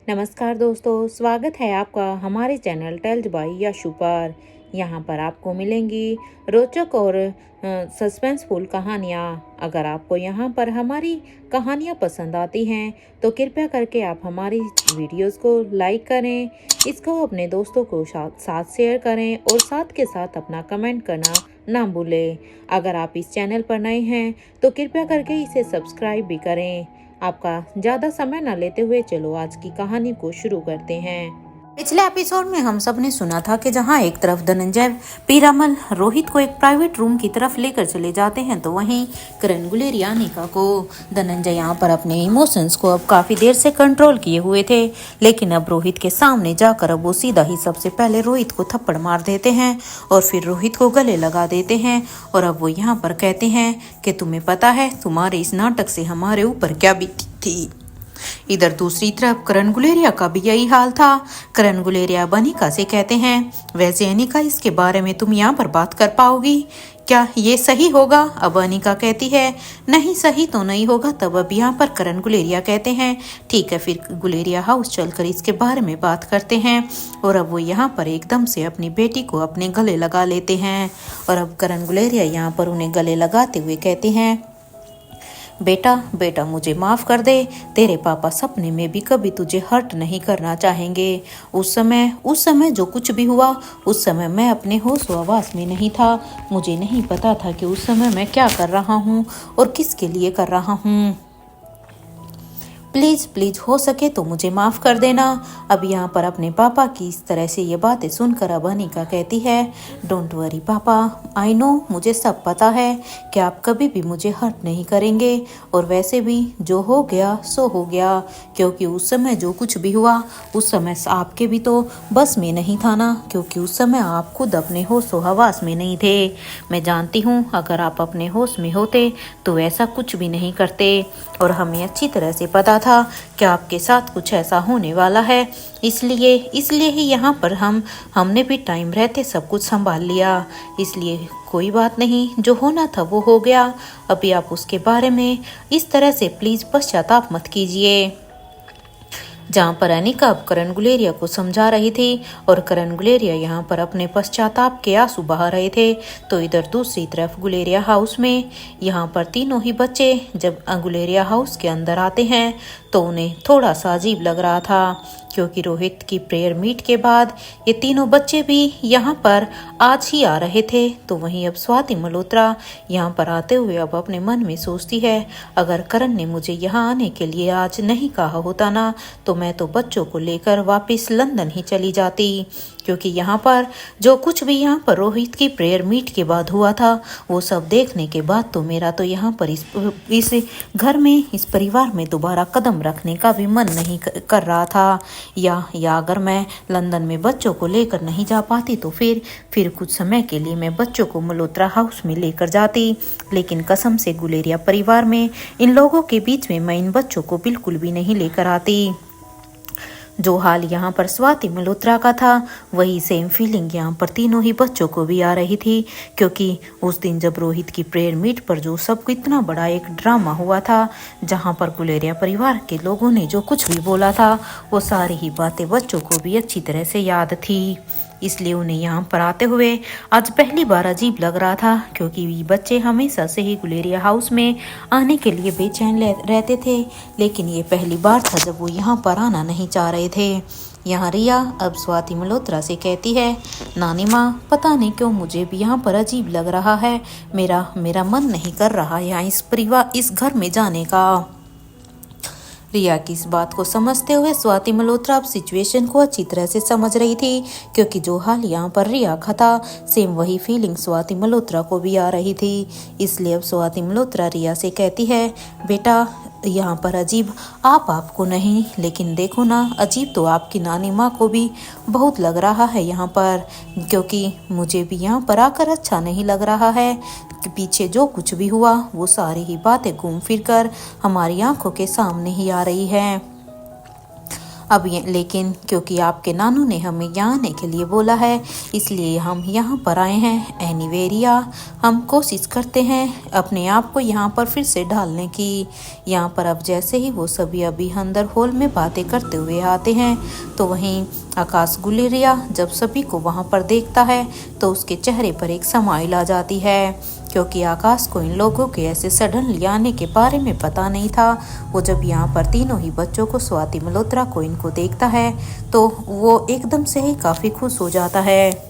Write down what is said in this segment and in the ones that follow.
नमस्कार दोस्तों, स्वागत है आपका हमारे चैनल टेल्स बाय यशु पर। यहाँ पर आपको मिलेंगी रोचक और सस्पेंसफुल कहानियाँ। अगर आपको यहाँ पर हमारी कहानियाँ पसंद आती हैं तो कृपया करके आप हमारी वीडियोस को लाइक करें, इसको अपने दोस्तों को साथ शेयर करें और साथ के साथ अपना कमेंट करना ना भूलें। अगर आप इस चैनल पर नए हैं तो कृपया करके इसे सब्सक्राइब भी करें। आपका ज़्यादा समय न लेते हुए चलो आज की कहानी को शुरू करते हैं। पिछले एपिसोड में हम सब ने सुना था कि जहां एक तरफ धनंजय पीरामल रोहित को एक प्राइवेट रूम की तरफ लेकर चले जाते हैं तो वहीं करण गुलेरिया अनिका को। धनंजय यहां पर अपने इमोशंस को अब काफी देर से कंट्रोल किए हुए थे, लेकिन अब रोहित के सामने जाकर अब वो सीधा ही सबसे पहले रोहित को थप्पड़ मार देते हैं और फिर रोहित को गले लगा देते हैं। और अब वो यहाँ पर कहते हैं कि तुम्हें पता है तुम्हारे इस नाटक से हमारे ऊपर क्या बीती थी। इधर दूसरी तरफ करण गुलेरिया का भी यही हाल था। करण गुलेरिया अब अनिका से कहते हैं, वैसे अनिका इसके बारे में तुम यहाँ पर बात कर पाओगी क्या, ये सही होगा? अब अनिका कहती है, नहीं सही तो नहीं होगा। तब अब यहाँ पर करण गुलेरिया कहते हैं, ठीक है फिर गुलेरिया हाउस चलकर इसके बारे में बात करते हैं। और अब वो यहाँ पर एकदम से अपनी बेटी को अपने गले लगा लेते हैं। और अब करण गुलेरिया यहाँ पर उन्हें गले लगाते हुए कहते हैं, बेटा बेटा मुझे माफ़ कर दे, तेरे पापा सपने में भी कभी तुझे हर्ट नहीं करना चाहेंगे। उस समय जो कुछ भी हुआ उस समय मैं अपने होश हवास में नहीं था। मुझे नहीं पता था कि उस समय मैं क्या कर रहा हूँ और किसके लिए कर रहा हूँ। प्लीज़ प्लीज़ हो सके तो मुझे माफ़ कर देना। अब यहाँ पर अपने पापा की इस तरह से ये बातें सुनकर अब अनिका कहती है, डोंट वरी पापा, आई नो, मुझे सब पता है कि आप कभी भी मुझे हर्ट नहीं करेंगे। और वैसे भी जो हो गया सो हो गया, क्योंकि उस समय जो कुछ भी हुआ उस समय आपके भी तो बस में नहीं था ना, क्योंकि उस समय आप खुद अपने होश हवास में नहीं थे। मैं जानती हूँ अगर आप अपने होश में होते तो ऐसा कुछ भी नहीं करते। और हमें अच्छी तरह से पता था कि आपके साथ कुछ ऐसा होने वाला है, इसलिए ही यहाँ पर हमने भी टाइम रहते सब कुछ संभाल लिया। इसलिए कोई बात नहीं, जो होना था वो हो गया। अभी आप उसके बारे में इस तरह से प्लीज़ पश्चाताप मत कीजिए। जहाँ पर अनिका अब करण गुलेरिया को समझा रही थी और करण गुलेरिया यहाँ पर अपने पश्चाताप के आंसू बहा रहे थे, तो इधर दूसरी तरफ गुलेरिया हाउस में यहाँ पर तीनों ही बच्चे जब गुलेरिया हाउस के अंदर आते हैं तो उन्हें थोड़ा सा अजीब लग रहा था, क्योंकि रोहित की प्रेयर मीट के बाद ये तीनों बच्चे भी यहाँ पर आज ही आ रहे थे। तो वहीं अब स्वाति मल्होत्रा यहाँ पर आते हुए अब अपने मन में सोचती है, अगर करण ने मुझे यहाँ आने के लिए आज नहीं कहा होता ना तो मैं तो बच्चों को लेकर वापस लंदन ही चली जाती, क्योंकि यहाँ पर जो कुछ भी यहाँ पर रोहित की प्रेयर मीट के बाद हुआ था वो सब देखने के बाद तो मेरा तो यहाँ पर इस घर में इस परिवार में दोबारा कदम रखने का भी मन नहीं कर रहा था। या अगर मैं लंदन में बच्चों को लेकर नहीं जा पाती तो फिर कुछ समय के लिए मैं बच्चों को मल्होत्रा हाउस में लेकर जाती, लेकिन कसम से गुलेरिया परिवार में इन लोगों के बीच में मैं इन बच्चों को बिल्कुल भी नहीं लेकर आती। जो हाल यहाँ पर स्वाति मल्होत्रा का था वही सेम फीलिंग यहाँ पर तीनों ही बच्चों को भी आ रही थी, क्योंकि उस दिन जब रोहित की प्रेयर मीट पर जो सब इतना बड़ा एक ड्रामा हुआ था, जहाँ पर गुलेरिया परिवार के लोगों ने जो कुछ भी बोला था वो सारी ही बातें बच्चों को भी अच्छी तरह से याद थी। इसलिए उन्हें यहाँ पर आते हुए आज पहली बार अजीब लग रहा था, क्योंकि ये बच्चे हमेशा से ही गुलेरिया हाउस में आने के लिए बेचैन रहते थे, लेकिन ये पहली बार था जब वो यहाँ पर आना नहीं चाह रहे थे। यहाँ रिया अब स्वाति मल्होत्रा से कहती है, नानी माँ पता नहीं क्यों मुझे भी यहाँ पर अजीब लग रहा है, मेरा मन नहीं कर रहा यहाँ इस घर में जाने का। रिया की इस बात को समझते हुए स्वाति मल्होत्रा अब सिचुएशन को अच्छी तरह से समझ रही थी, क्योंकि जो हाल यहाँ पर रिया का था सेम वही फीलिंग स्वाति मल्होत्रा को भी आ रही थी। इसलिए अब स्वाति मल्होत्रा रिया से कहती है, बेटा यहाँ पर अजीब आपको नहीं, लेकिन देखो ना अजीब तो आपकी नानी माँ को भी बहुत लग रहा है यहाँ पर, क्योंकि मुझे भी यहाँ पर आकर अच्छा नहीं लग रहा है कि पीछे जो कुछ भी हुआ वो सारी ही बातें घूम फिर कर हमारी आंखों के सामने ही आ रही है। अब ये लेकिन क्योंकि आपके नानू ने हमें यहाँ आने के लिए बोला है, इसलिए हम यहाँ पर आए हैं। एनीवे रिया, हम कोशिश करते हैं अपने आप को यहाँ पर फिर से ढालने की। यहाँ पर अब जैसे ही वो सभी अभी अंदर हॉल में बातें करते हुए आते हैं, तो वहीं आकाश गुलेरिया जब सभी को वहाँ पर देखता है तो उसके चेहरे पर एक स्माइल आ जाती है, क्योंकि आकाश को इन लोगों के ऐसे सडनली आने के बारे में पता नहीं था। वो जब यहाँ पर तीनों ही बच्चों को, स्वाति मल्होत्रा को, इनको देखता है तो वो एकदम से ही काफ़ी खुश हो जाता है,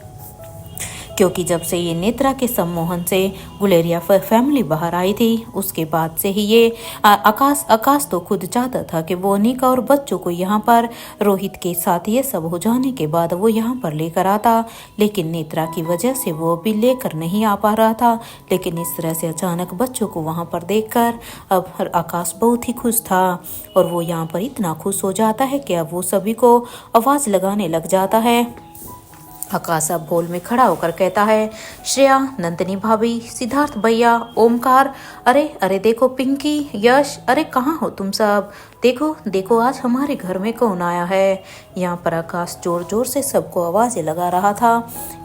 क्योंकि जब से ये नेत्रा के सम्मोहन से गुलेरिया फैमिली बाहर आई थी, उसके बाद से ही ये आकाश तो खुद चाहता था कि वो अनिका और बच्चों को यहाँ पर रोहित के साथ ये सब हो जाने के बाद वो यहाँ पर लेकर आता, लेकिन नेत्रा की वजह से वो अभी लेकर नहीं आ पा रहा था। लेकिन इस तरह से अचानक बच्चों को वहाँ पर देखकर अब आकाश बहुत ही खुश था, और वो यहाँ पर इतना खुश हो जाता है कि अब वो सभी को आवाज़ लगाने लग जाता है। आकाश अब हॉल में खड़ा होकर कहता है, श्रेया, नंदिनी भाभी, सिद्धार्थ भैया, ओमकार, अरे अरे देखो पिंकी, यश, अरे कहाँ हो तुम सब? देखो देखो आज हमारे घर में कौन आया है। यहाँ पर आकाश जोर जोर से सबको आवाज़ें लगा रहा था।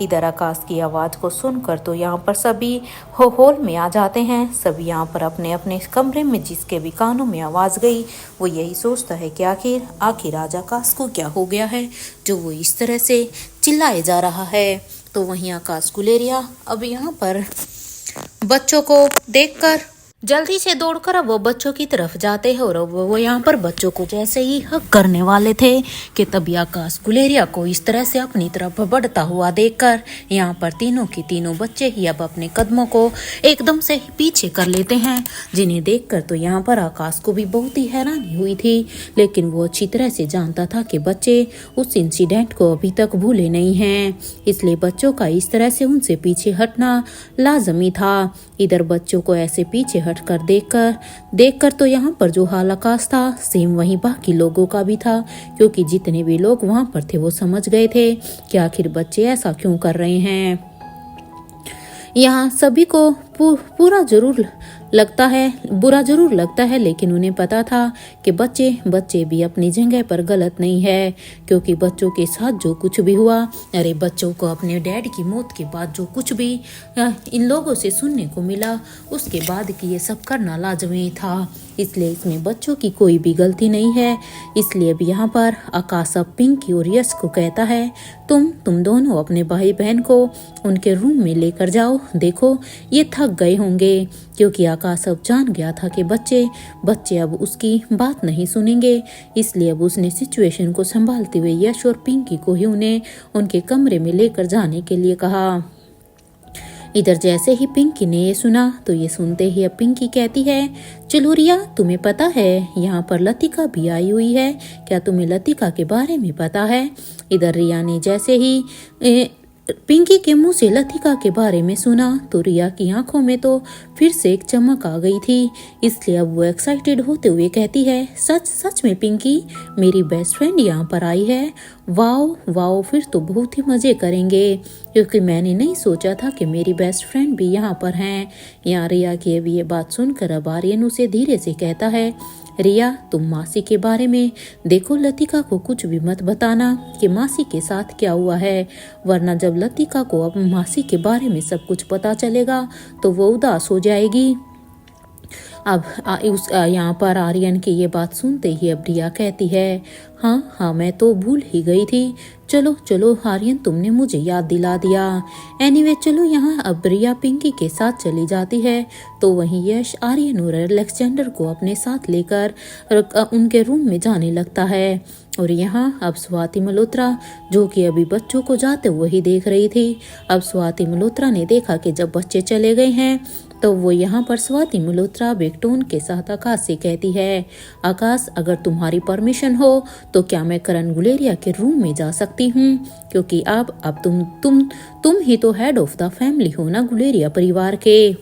इधर आकाश की आवाज़ को सुनकर तो यहाँ पर सभी हॉल में आ जाते हैं। सभी यहाँ पर अपने अपने कमरे में, जिसके भी कानों में आवाज़ गई वो यही सोचता है कि आखिर आज आकाश को क्या हो गया है जो वो इस तरह से चिल्लाए जा रहा है। तो वहीं आकाश गुलेरिया अब यहाँ पर बच्चों को देखकर जल्दी से दौड़कर अब वो बच्चों की तरफ जाते हैं, और अब वो यहाँ पर बच्चों को जैसे ही हक करने वाले थे कि तभी आकाश गुलेरिया को इस तरह से अपनी तरफ बढ़ता हुआ देखकर यहाँ पर तीनों के तीनों बच्चे ही अब अपने कदमों को एकदम से पीछे कर लेते हैं, जिन्हें देखकर तो यहाँ पर आकाश को भी बहुत ही हैरानी हुई थी। लेकिन वो अच्छी तरह से जानता था कि बच्चे उस इंसिडेंट को अभी तक भूले नहीं हैं, इसलिए बच्चों का इस तरह से उनसे पीछे हटना लाजमी था। इधर बच्चों को ऐसे पीछे हटकर देखकर तो यहाँ पर जो हाल आकाश था, सेम वहीं बाकी लोगों का भी था, क्योंकि जितने भी लोग वहाँ पर थे वो समझ गए थे कि आखिर बच्चे ऐसा क्यों कर रहे हैं। यहाँ सभी को बुरा जरूर लगता है, लेकिन उन्हें पता था कि बच्चे भी अपनी जगह पर गलत नहीं है, क्योंकि बच्चों के साथ जो कुछ भी हुआ, अरे बच्चों को अपने डैड की मौत के बाद जो कुछ भी इन लोगों से सुनने को मिला, उसके बाद कि ये सब करना लाजमी था, इसलिए इसमें बच्चों की कोई भी गलती नहीं है। इसलिए अब यहाँ पर आकाश अब पिंकी और यश को कहता है, तुम दोनों अपने भाई बहन को उनके रूम में लेकर जाओ। देखो ये थक गए होंगे, क्योंकि आकाश अब जान गया था कि बच्चे अब उसकी बात नहीं सुनेंगे, इसलिए अब उसने सिचुएशन को संभालते हुए यश और पिंकी को ही उन्हें उनके कमरे में लेकर जाने के लिए कहा। इधर जैसे ही पिंकी ने ये सुना तो ये सुनते ही अब पिंकी कहती है, चलो रिया, तुम्हें पता है यहाँ पर लतिका भी आई हुई है, क्या तुम्हें लतिका के बारे में पता है? इधर रिया ने जैसे ही पिंकी के मुंह से लतिका के बारे में सुना तो रिया की आंखों में तो फिर से एक चमक आ गई थी, इसलिए अब वो एक्साइटेड होते हुए कहती है, सच में पिंकी, मेरी बेस्ट फ्रेंड यहाँ पर आई है। वाओ, फिर तो बहुत ही मजे करेंगे, क्योंकि मैंने नहीं सोचा था कि मेरी बेस्ट फ्रेंड भी यहाँ पर हैं। यहाँ रिया की अब ये बात सुनकर अब आर्यन उसे धीरे से कहता है, रिया, तुम मासी के बारे में देखो, लतिका को कुछ भी मत बताना कि मासी के साथ क्या हुआ है, वरना जब लतिका को अब मासी के बारे में सब कुछ पता चलेगा तो वो उदास हो जाएगी। अब यहाँ पर आर्यन की ये बात सुनते ही अब रिया कहती है, हाँ, मैं तो भूल ही गई थी। चलो आर्यन, तुमने मुझे याद दिला दिया। एनीवे चलो, यहाँ अब रिया पिंकी के साथ चली जाती है, तो वहीं यश आर्यन और अलेक्जेंडर को अपने साथ लेकर उनके रूम में जाने लगता है। और यहाँ अब स्वाति मल्होत्रा, जो कि अभी बच्चों को जाते हुए ही देख रही थी, अब स्वाति मल्होत्रा ने देखा कि जब बच्चे चले गए हैं तो वो यहाँ पर स्वाति मल्होत्रा बेकटोन के साथ आकाश से कहती है, आकाश, अगर तुम्हारी परमिशन हो तो क्या मैं करण गुलेरिया के रूम में जा सकती हूँ, क्योंकि अब तुम ही तो हेड ऑफ द फैमिली हो ना गुलेरिया परिवार के।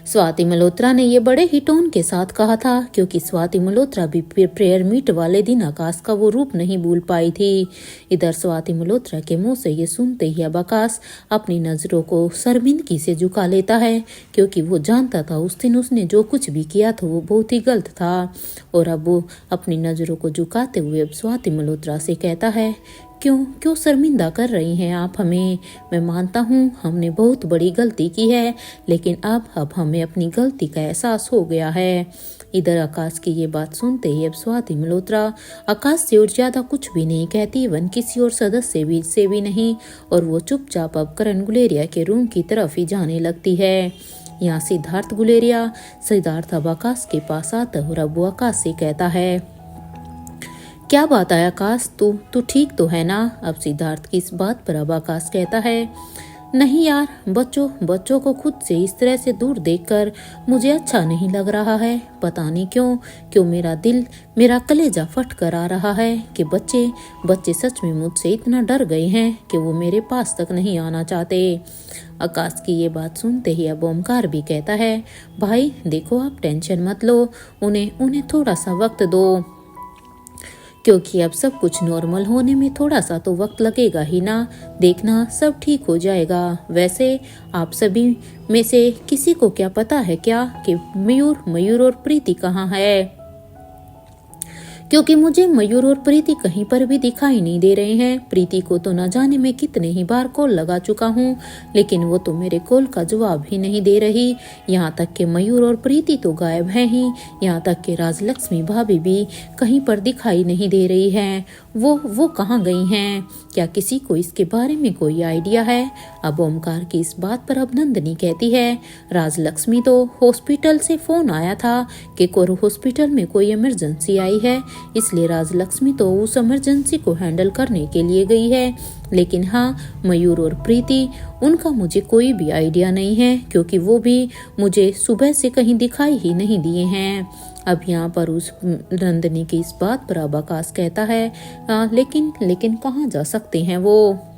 स्वाति मल्होत्रा ने ये बड़े ही टोन के साथ कहा था, क्योंकि स्वाति मल्होत्रा भी प्रेयर मीट वाले दिन आकाश का वो रूप नहीं भूल पाई थी। इधर स्वाति मल्होत्रा के मुंह से ये सुनते ही अब आकाश अपनी नजरों को शर्मिंदगी से झुका लेता है, क्योंकि वो जानता था उस दिन उसने जो कुछ भी किया था वो बहुत ही गलत था। और अब वो अपनी नजरों को झुकाते हुए अब स्वाति मल्होत्रा से कहता है, क्यों क्यों शर्मिंदा कर रही हैं आप हमें? मैं मानता हूँ हमने बहुत बड़ी गलती की है, लेकिन अब हमें अपनी गलती का एहसास हो गया है। इधर आकाश की ये बात सुनते ही अब स्वाति मल्होत्रा आकाश से और ज्यादा कुछ भी नहीं कहती, वन किसी और सदस्य से भी नहीं, और वो चुपचाप अब करण गुलेरिया के रूम की तरफ ही जाने लगती है। यहाँ सिद्धार्थ अब आकाश के पास आता है और अब वो आकाश से कहता है, क्या बात है आकाश, तू ठीक तो है ना? अब सिद्धार्थ की इस बात पर अब आकाश कहता है, नहीं यार, बच्चों को खुद से इस तरह से दूर देखकर मुझे अच्छा नहीं लग रहा है। पता नहीं क्यों मेरा कलेजा फट कर आ रहा है कि बच्चे सच में मुझसे इतना डर गए हैं कि वो मेरे पास तक नहीं आना चाहते। आकाश की ये बात सुनते ही अब ओमकार भी कहता है, भाई देखो आप टेंशन मत लो, उन्हें थोड़ा सा वक्त दो, क्योंकि अब सब कुछ नॉर्मल होने में थोड़ा सा तो वक्त लगेगा ही ना। देखना सब ठीक हो जाएगा। वैसे आप सभी में से किसी को क्या पता है क्या कि मयूर और प्रीति कहाँ है? क्योंकि मुझे मयूर और प्रीति कहीं पर भी दिखाई नहीं दे रहे हैं। प्रीति को तो न जाने मैं कितने ही बार कॉल लगा चुका हूँ, लेकिन वो तो मेरे कॉल का जवाब ही नहीं दे रही। यहाँ तक कि मयूर और प्रीति तो गायब हैं ही, यहाँ तक कि राजलक्ष्मी भाभी भी कहीं पर दिखाई नहीं दे रही हैं। वो कहाँ गई हैं? क्या किसी को इसके बारे में कोई आइडिया है? अब ओमकार की इस बात पर अब नंदिनी कहती है, राजलक्ष्मी तो हॉस्पिटल से फोन आया था कि हॉस्पिटल में कोई इमरजेंसी आई है, इसलिए राजलक्ष्मी तो उस इमरजेंसी को हैंडल करने के लिए गई है। लेकिन हाँ, मयूर और प्रीति, उनका मुझे कोई भी आइडिया नहीं है, क्योंकि वो भी मुझे सुबह से कहीं दिखाई ही नहीं दिए हैं। अब यहाँ पर उस नंदिनी की इस बात पर अब आकाश कहता है, लेकिन कहाँ जा सकते हैं वो?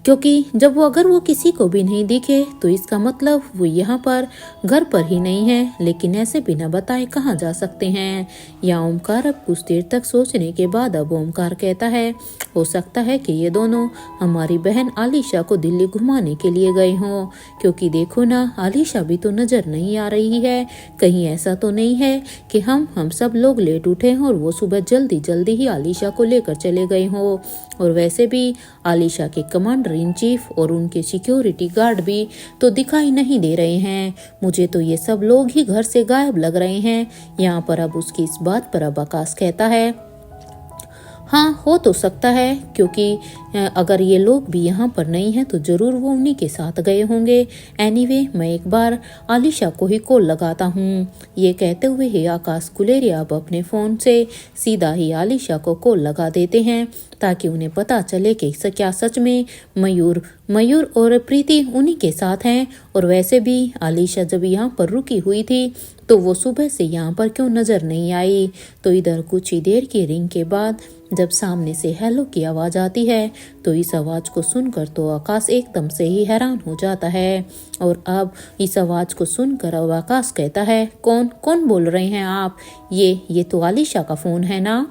क्योंकि अगर वो किसी को भी नहीं दिखे तो इसका मतलब वो यहाँ पर घर पर ही नहीं है, लेकिन ऐसे बिना बताए कहाँ जा सकते हैं? या ओमकार अब कुछ देर तक सोचने के बाद अब ओमकार कहता है, हो सकता है कि ये दोनों हमारी बहन आलिशा को दिल्ली घुमाने के लिए गए हों, क्योंकि देखो ना, आलिशा भी तो नजर नहीं आ रही है। कहीं ऐसा तो नहीं है कि हम सब लोग लेट उठे और वो सुबह जल्दी ही आलिशा को लेकर चले गए हों। और वैसे भी आलिशा के कमांडर इन चीफ और उनके सिक्योरिटी गार्ड भी तो दिखाई नहीं दे रहे हैं। मुझे तो ये सब लोग ही घर से गायब लग रहे हैं। यहाँ पर अब उसकी इस बात पर अब आकाश कहता है, हाँ हो तो सकता है, क्योंकि अगर ये लोग भी यहाँ पर नहीं हैं तो जरूर वो उन्हीं के साथ गए होंगे। एनीवे, मैं एक बार आलिशा को ही कॉल लगाता हूँ। ये कहते हुए ही आकाश गुलेरिया अब अपने फ़ोन से सीधा ही आलिशा को कॉल लगा देते हैं, ताकि उन्हें पता चले कि क्या सच में मयूर और प्रीति उन्हीं के साथ हैं। और वैसे भी आलिशा जब यहाँ पर रुकी हुई थी तो वो सुबह से यहाँ पर क्यों नजर नहीं आई? तो इधर कुछ ही देर की रिंग के बाद जब सामने से हेलो की आवाज आती है तो इस आवाज को सुनकर तो आकाश एकदम से ही हैरान हो जाता है। और अब इस आवाज को सुनकर अब आकाश कहता है, कौन बोल रहे हैं आप? ये तो आलिशा का फोन है ना?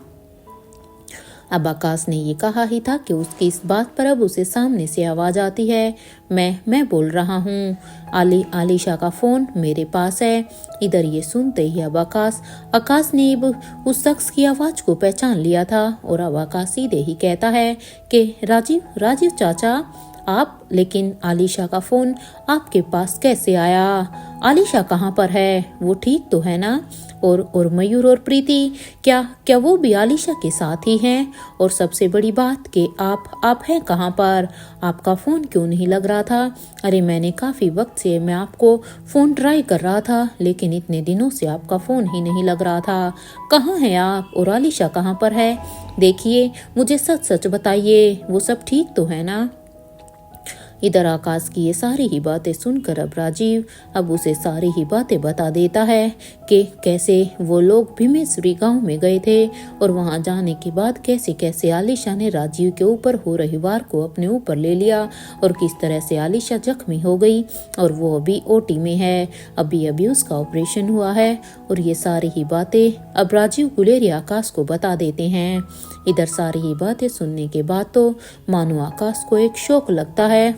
अब आकाश ने ये कहा ही था कि उसकी इस बात पर अब उसे सामने से आवाज आती है, मैं बोल रहा हूँ, आलिशा का फोन मेरे पास है। इधर ये सुनते ही अब आकाश ने अब उस शख्स की आवाज को पहचान लिया था। और अब आकाश सीधे ही कहता है कि राजीव चाचा आप, लेकिन आलिशा का फोन आपके पास कैसे आया? आलिशा कहाँ पर है? वो ठीक तो है ना? और मयूर और प्रीति क्या वो भी आलिशा के साथ ही हैं? और सबसे बड़ी बात कि आप हैं कहाँ पर? आपका फोन क्यों नहीं लग रहा था? अरे मैंने काफी वक्त से मैं आपको फोन ट्राई कर रहा था, लेकिन इतने दिनों से आपका फोन ही नहीं लग रहा था। कहाँ हैं आप? और आलिशा कहाँ पर है? देखिए, मुझे सच बताइए, वो सब ठीक तो है ना? इधर आकाश की ये सारी ही बातें सुनकर अब राजीव अब उसे सारी ही बातें बता देता है कि कैसे वो लोग भीमेश्वरी गांव में गए थे और वहां जाने के बाद कैसे कैसे आलिशा ने राजीव के ऊपर हो रही वार को अपने ऊपर ले लिया और किस तरह से आलिशा जख्मी हो गई और वो अभी ओटी में है, अभी अभी उसका ऑपरेशन हुआ है। और ये सारी ही बातें अब राजीव गुलेरिया आकाश को बता देते हैं। इधर सारी ही बातें सुनने के बाद तो मानो आकाश को एक शौक लगता है,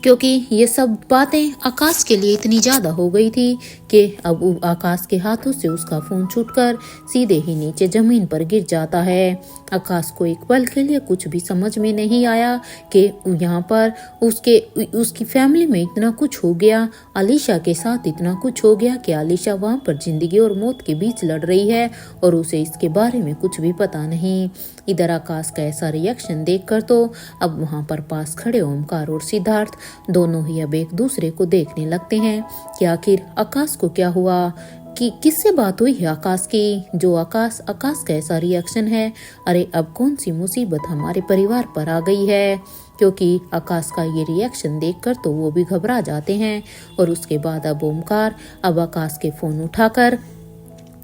क्योंकि ये सब बातें आकाश के लिए इतनी ज़्यादा हो गई थी कि अब आकाश के हाथों से उसका फ़ोन छूटकर सीधे ही नीचे ज़मीन पर गिर जाता है। आकाश को एक पल के लिए कुछ भी समझ में नहीं आया कि यहाँ पर उसकी फैमिली में इतना कुछ हो गया, आलिशा के साथ इतना कुछ हो गया कि आलिशा वहाँ पर ज़िंदगी और मौत के बीच लड़ रही है और उसे इसके बारे में कुछ भी पता नहीं। इधर आकाश का ऐसा रिएक्शन देखकर तो अब वहाँ पर पास खड़े ओमकार और सिद्धार्थ दोनों ही अब एक दूसरे को देखने लगते हैं कि आखिर आकाश को क्या हुआ, कि किससे बात हुई है आकाश की, जो आकाश का ऐसा रिएक्शन है। अरे अब कौन सी मुसीबत हमारे परिवार पर आ गई है, क्योंकि आकाश का ये रिएक्शन देखकर तो वो भी घबरा जाते हैं। और उसके बाद अब ओमकार अब आकाश के फोन उठाकर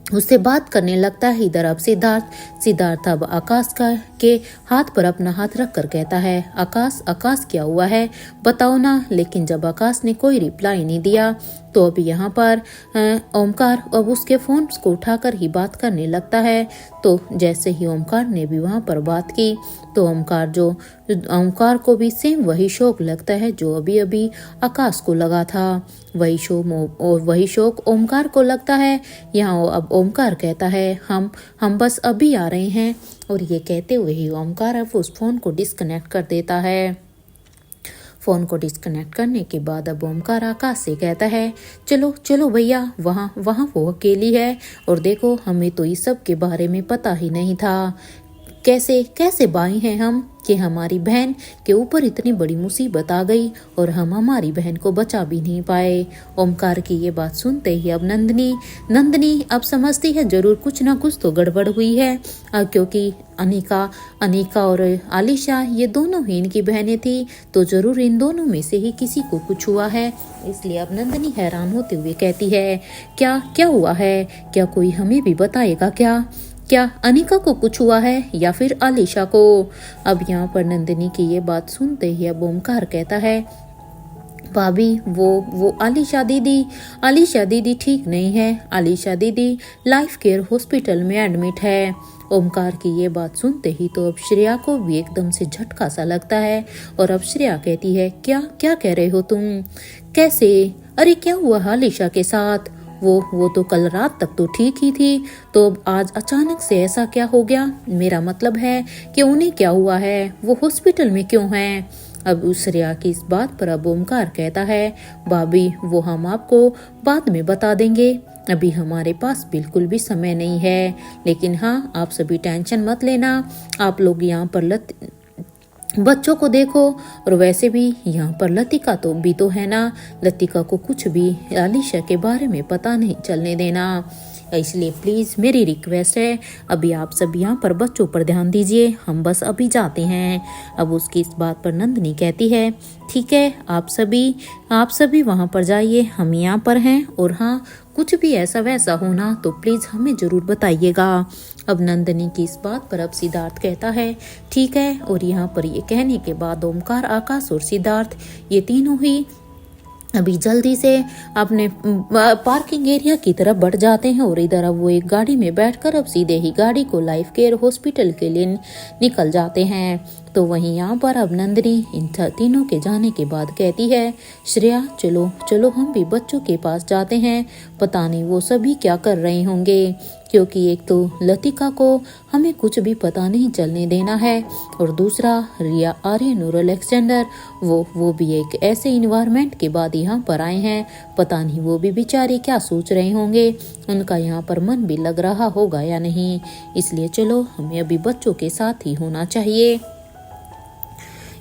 उससे बात करने लगता है। इधर अब सिद्धार्थ अब आकाश के हाथ पर अपना हाथ रख कर कहता है, आकाश क्या हुआ है बताओ ना। लेकिन जब आकाश ने कोई रिप्लाई नहीं दिया तो अब यहाँ पर ओमकार अब उसके फोन को उठाकर ही बात करने लगता है। तो जैसे ही ओमकार ने भी वहाँ पर बात की तो ओमकार को भी सेम वही शौक लगता है जो अभी अभी आकाश को लगा था। वही शौक ओमकार को लगता है। यहाँ अब ओमकार कहता है, हम बस अभी आ रहे हैं। और ये कहते हुए ही ओमकार अब उस फोन को डिस्कनेक्ट कर देता है। फोन को डिस्कनेक्ट करने के बाद अब ओमकार आकाश से कहता है, चलो भैया, वहाँ वो अकेली है और देखो हमें तो इस सब के बारे में पता ही नहीं था। कैसे भाई हैं हम कि हमारी बहन के ऊपर इतनी बड़ी मुसीबत आ गई और हम हमारी बहन को बचा भी नहीं पाए। ओमकार की ये बात सुनते ही अब नंदनी अब समझती है जरूर कुछ ना कुछ तो गड़बड़ हुई है, क्योंकि अनिका और आलिशा ये दोनों ही इनकी बहनें थी, तो जरूर इन दोनों में से ही किसी को कुछ हुआ है। इसलिए अब नंदनी हैरान होते हुए कहती है, क्या हुआ है, क्या कोई हमें भी बताएगा क्या अनिका को कुछ हुआ है या फिर आलिशा को। अब यहाँ पर नंदिनी की ये बात सुनते ही अब ओमकार कहता है, भाभी वो आलिशा दीदी ठीक नहीं है, आलिशा दीदी लाइफ केयर हॉस्पिटल में एडमिट है। ओमकार की ये बात सुनते ही तो अब श्रेया को भी एकदम से झटका सा लगता है और अब श्रेया कहती है, क्या कह रहे हो तुम, कैसे, अरे क्या हुआ आलिशा के साथ, वो तो कल रात तक तो ठीक ही थी, तो आज अचानक से ऐसा क्या हो गया, मेरा मतलब है कि उन्हें क्या हुआ है, वो हॉस्पिटल में क्यों हैं। अब उस श्रेया की इस बात पर अब ओमकार कहता है, भाभी वो हम आपको बाद में बता देंगे, अभी हमारे पास बिल्कुल भी समय नहीं है, लेकिन हाँ आप सभी टेंशन मत लेना, आप लोग यहाँ पर बच्चों को देखो, और वैसे भी यहाँ पर लतिका तो है ना, लतिका को कुछ भी आलिशा के बारे में पता नहीं चलने देना। इसलिए प्लीज़ मेरी रिक्वेस्ट है, अभी आप सब यहाँ पर बच्चों पर ध्यान दीजिए, हम बस अभी जाते हैं। अब उसकी इस बात पर नंदिनी कहती है, ठीक है आप सभी वहाँ पर जाइए, हम यहाँ पर हैं, और हाँ कुछ भी ऐसा वैसा होना तो प्लीज़ हमें ज़रूर बताइएगा। अब नंदिनी की इस बात पर अब सिद्धार्थ कहता है, ठीक है। और यहाँ पर ये कहने के बाद ओमकार, आकाश और सिद्धार्थ ये तीनों ही अभी जल्दी से अपने पार्किंग एरिया की तरफ बढ़ जाते हैं और इधर अब वो एक गाड़ी में बैठकर अब सीधे ही गाड़ी को लाइफ केयर हॉस्पिटल के लिए निकल जाते हैं। तो वहीं यहाँ पर अब नंदिनी इन तीनों के जाने के बाद कहती है, श्रेया चलो हम भी बच्चों के पास जाते हैं, पता नहीं वो सभी क्या कर रहे होंगे, क्योंकि एक तो लतिका को हमें कुछ भी पता नहीं चलने देना है, और दूसरा रिया आर्यन और अलेक्जेंडर वो भी एक ऐसे इन्वायरमेंट के बाद यहाँ पर आए हैं, पता नहीं वो भी बेचारे क्या सोच रहे होंगे, उनका यहाँ पर मन भी लग रहा होगा या नहीं, इसलिए चलो हमें अभी बच्चों के साथ ही होना चाहिए।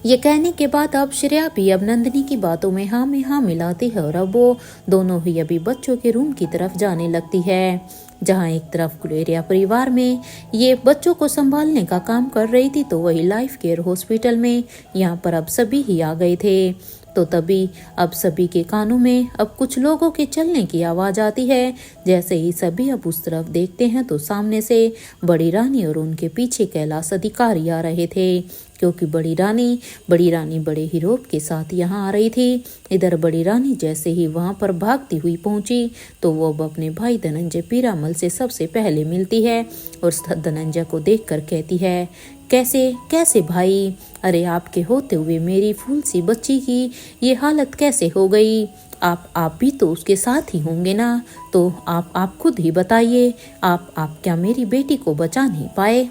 ये कहने के बाद अब श्रेया भी अब नंदिनी की बातों में हाँ मिलाती है और अब वो दोनों ही अभी बच्चों के रूम की तरफ जाने लगती है। जहाँ एक तरफ गुलेरिया परिवार में ये बच्चों को संभालने का काम कर रही थी, तो वही लाइफ केयर हॉस्पिटल में यहाँ पर अब सभी ही आ गए थे। तो तभी अब सभी के कानों में अब कुछ लोगों के चलने की आवाज आती है। जैसे ही सभी अब उस तरफ देखते हैं तो सामने से बड़ी रानी और उनके पीछे कैलाश अधिकारी आ रहे थे, क्योंकि बड़ी रानी बड़े ही रौब के साथ यहाँ आ रही थी। इधर बड़ी रानी जैसे ही वहाँ पर भागती हुई पहुंची तो वो अब अपने भाई धनंजय पीरामल से सबसे पहले मिलती है और धनंजय को देखकर कहती है, कैसे कैसे भाई, अरे आपके होते हुए मेरी फूल सी बच्ची की ये हालत कैसे हो गई? आप भी तो उसके साथ ही होंगे ना, तो आप खुद ही बताइए, आप क्या मेरी बेटी को बचा नहीं पाए?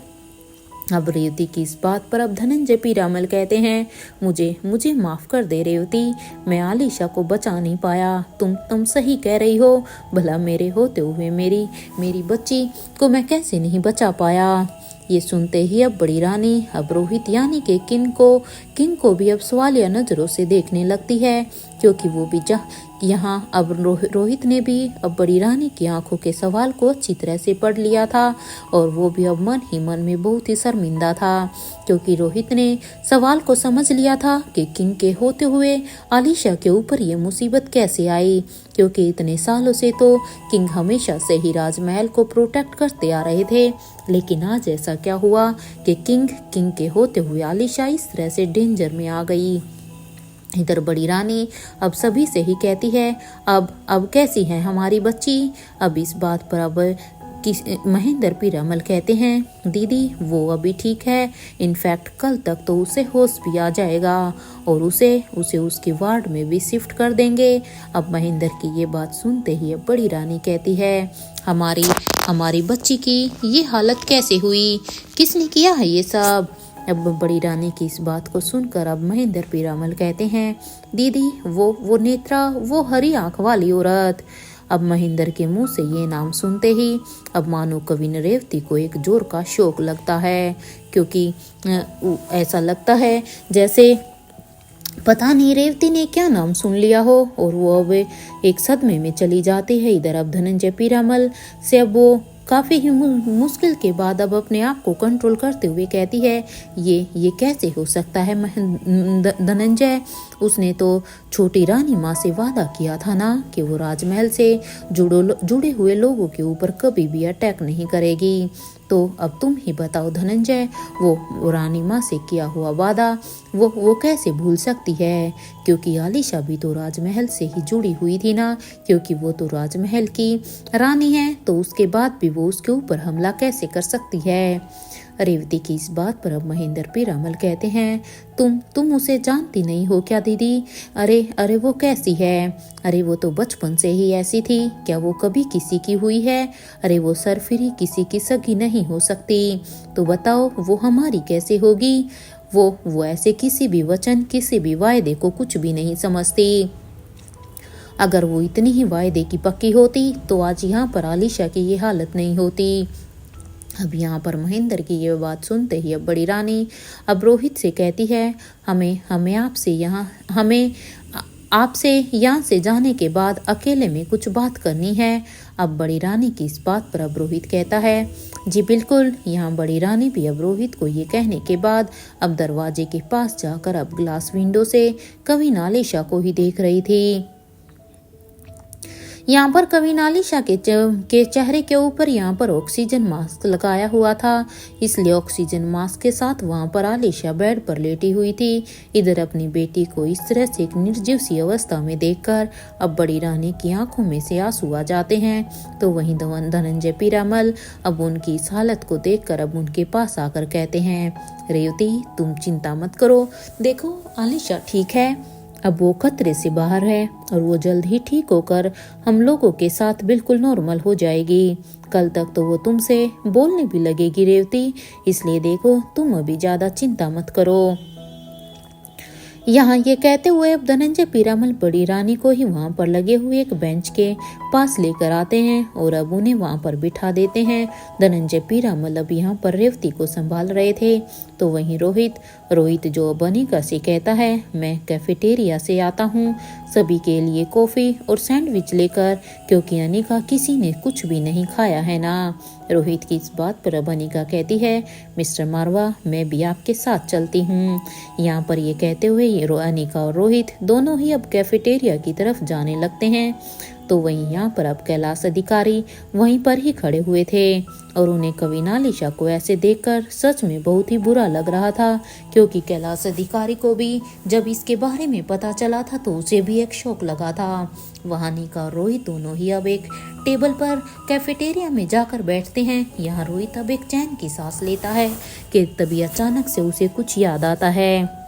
अब रेवती की इस बात पर अब धनंजय पीरामल कहते हैं, मुझे माफ कर दे रेवती, मैं आलिशा को बचा नहीं पाया। तुम सही कह रही हो, भला मेरे होते हुए मेरी बच्ची को मैं कैसे नहीं बचा पाया। ये सुनते ही अब बड़ी रानी अब रोहित यानी कि किंग को भी अब सवालिया नजरों से देखने लगती है, क्योंकि वो भी यहाँ अब रोहित ने भी अब बड़ी रानी की आंखों के सवाल को अच्छी तरह से पढ़ लिया था और वो भी अब मन ही मन में बहुत ही शर्मिंदा था, क्योंकि रोहित ने सवाल को समझ लिया था कि किंग के होते हुए आलिशा के ऊपर ये मुसीबत कैसे आई, क्योंकि इतने सालों से तो किंग हमेशा से ही राजमहल को प्रोटेक्ट करते आ रहे थे। लेकिन आज ऐसा क्या हुआ कि किंग के होते हुए आलिशा इस तरह से डेंजर में आ गई। इधर बड़ी रानी अब सभी से ही कहती है, अब कैसी है हमारी बच्ची? अब इस बात पर अब महेंद्र पीरामल कहते हैं, दीदी वो अभी ठीक है, इनफैक्ट कल तक तो उसे होश भी आ जाएगा और उसे उसके वार्ड में भी शिफ्ट कर देंगे। अब महेंद्र की ये बात सुनते ही अब बड़ी रानी कहती है, हमारी बच्ची की ये हालत कैसे हुई? किसने किया है ये सब? अब बड़ी रानी की इस बात को सुनकर अब महेंद्र पीरामल कहते हैं, दीदी वो नेत्रा, वो हरी आंख वाली औरत। अब महेंद्र के मुंह से ये नाम सुनते ही अब मानो कविन रेवती को एक जोर का शौक लगता है, क्योंकि ऐसा लगता है जैसे पता नहीं रेवती ने क्या नाम सुन लिया हो और वो अब एक सदमे में चली जाती है। इधर अब धनंजय पीरामल से अब वो काफ़ी ही मुश्किल के बाद अब अपने आप को कंट्रोल करते हुए कहती है, ये कैसे हो सकता है धनंजय? उसने तो छोटी रानी माँ से वादा किया था ना कि वो राजमहल से जुड़े हुए लोगों के ऊपर कभी भी अटैक नहीं करेगी। तो अब तुम ही बताओ धनंजय, वो रानी माँ से किया हुआ वादा वो कैसे भूल सकती है? क्योंकि आलिशा भी तो राजमहल से ही जुड़ी हुई थी ना, क्योंकि वो तो राजमहल की रानी है, तो उसके बाद भी वो उसके ऊपर हमला कैसे कर सकती है? रेवती की इस बात पर अब महेंद्र पीरामल कहते हैं, तुम उसे जानती नहीं हो क्या दीदी? अरे वो कैसी है? अरे वो तो बचपन से ही ऐसी थी, क्या वो कभी किसी की हुई है? अरे वो सरफिरी किसी की सगी नहीं हो सकती, तो बताओ वो हमारी कैसे होगी? वो ऐसे किसी भी वचन, किसी भी वायदे को कुछ भी नहीं समझती। अगर वो इतनी ही वायदे की पक्की होती तो आज यहाँ पर आलिशा की ये हालत नहीं होती। अब यहाँ पर महेंद्र की ये बात सुनते ही अब बड़ी रानी अब रोहित से कहती है, हमें आपसे यहाँ से जाने के बाद अकेले में कुछ बात करनी है। अब बड़ी रानी की इस बात पर अब रोहित कहता है, जी बिल्कुल। यहाँ बड़ी रानी भी अब रोहित को ये कहने के बाद अब दरवाजे के पास जाकर अब ग्लास विंडो से कविन आलिशा को ही देख रही थी। यहाँ पर कविन आलिशा के चेहरे के ऊपर यहाँ पर ऑक्सीजन मास्क लगाया हुआ था, इसलिए ऑक्सीजन मास्क के साथ वहाँ पर आलिशा बेड पर लेटी हुई थी। इधर अपनी बेटी को इस तरह से एक निर्जीव सी अवस्था में देखकर अब बड़ी रानी की आंखों में से आंसू आ जाते हैं। तो वहीं धनंजय पीरामल अब उनकी इस हालत को देखकर अब उनके पास आकर कहते हैं, रेवती तुम चिंता मत करो, देखो आलिशा ठीक है, अब वो खतरे से बाहर है और वो जल्द ही ठीक होकर हम लोगों के साथ बिल्कुल नॉर्मल हो जाएगी। कल तक तो वो तुमसे बोलने भी लगेगी रेवती, इसलिए देखो तुम अभी ज़्यादा चिंता मत करो। यहाँ ये कहते हुए अब धनंजय पीरामल बड़ी रानी को ही वहाँ पर लगे हुए एक बेंच के पास लेकर आते हैं और अब उन्हें वहाँ पर बिठा देते हैं। धनंजय पीरामल अब यहाँ पर रेवती को संभाल रहे थे, तो वहीं रोहित जो अब अनिका से कहता है, मैं कैफेटेरिया से आता हूँ सभी के लिए कॉफ़ी और सैंडविच लेकर, क्योंकि अनिका किसी ने कुछ भी नहीं खाया है ना। रोहित की इस बात पर अब अनिका कहती है, मिस्टर मारवा मैं भी आपके साथ चलती हूँ। यहाँ पर ये कहते हुए ये अनिका और रोहित दोनों ही अब कैफेटेरिया की तरफ जाने लगते हैं। तो वहीं यहाँ पर अब कैलाश अधिकारी वहीं पर ही खड़े हुए थे और उन्हें कविनालिशा को ऐसे देखकर सच में बहुत ही बुरा लग रहा था, क्योंकि कैलाश अधिकारी को भी जब इसके बारे में पता चला था तो उसे भी एक शौक लगा था। वहाँ अनिका और रोहित दोनों ही अब एक टेबल पर कैफेटेरिया में जाकर बैठते हैं। यहाँ रोहित अब एक चैन की सांस लेता है कि तभी अचानक से उसे कुछ याद आता है